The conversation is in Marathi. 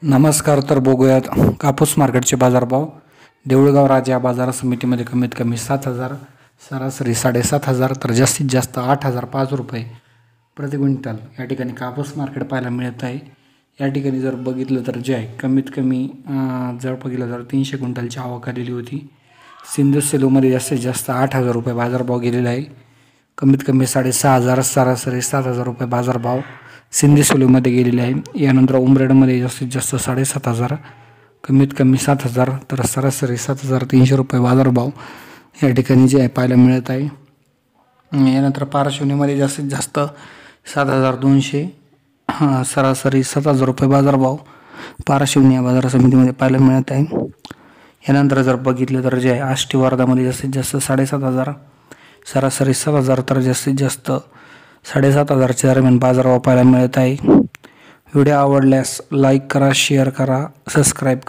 नमस्कार. तर बघूयात कापूस मार्केटचे बाजारभाव. देऊळगाव राजा बाजार समितीमध्ये कमीत कमी 7,000, सरासरी 7,500 तर जास्तीत जास्त 8,005 रुपये प्रति क्विंटल या ठिकाणी कापूस मार्केट पाहायला मिळत आहे. या ठिकाणी जर बघितलं तर जे आहे कमीत कमी जर बघितलं तर 300 क्विंटलची आवक आलेली होती. सिंधू सेलूमध्ये जास्तीत जास्त 8,000 रुपये बाजारभाव गेलेला आहे. कमीत कमी 6,500, सरासरी 7,000 रुपये बाजारभाव सिंधी सेलूमध्ये गेलेले आहे. यानंतर उमरेडमध्ये जास्तीत जास्त 7,500, कमीत कमी 7,000 तर सरासरी 7,300 रुपये बाजारभाव या ठिकाणी जे आहे पाहायला मिळत आहे. यानंतर पारशिवनीमध्ये जास्तीत जास्त 7,200, सरासरी 7,000 रुपये बाजारभाव पारशिवनी या बाजार समितीमध्ये पाहायला मिळत आहे. यानंतर जर बघितलं तर जे आहे आष्टी वर्धामध्ये जास्तीत जास्त 7,500, सरासरी 7,000 तर जास्तीत जास्त 7,500च्या दरम्यान बाजारभाव पाहायला मिळत आहे. व्हिडिओ आवडल्यास लाईक करा, शेअर करा, सबस्क्राईब करा.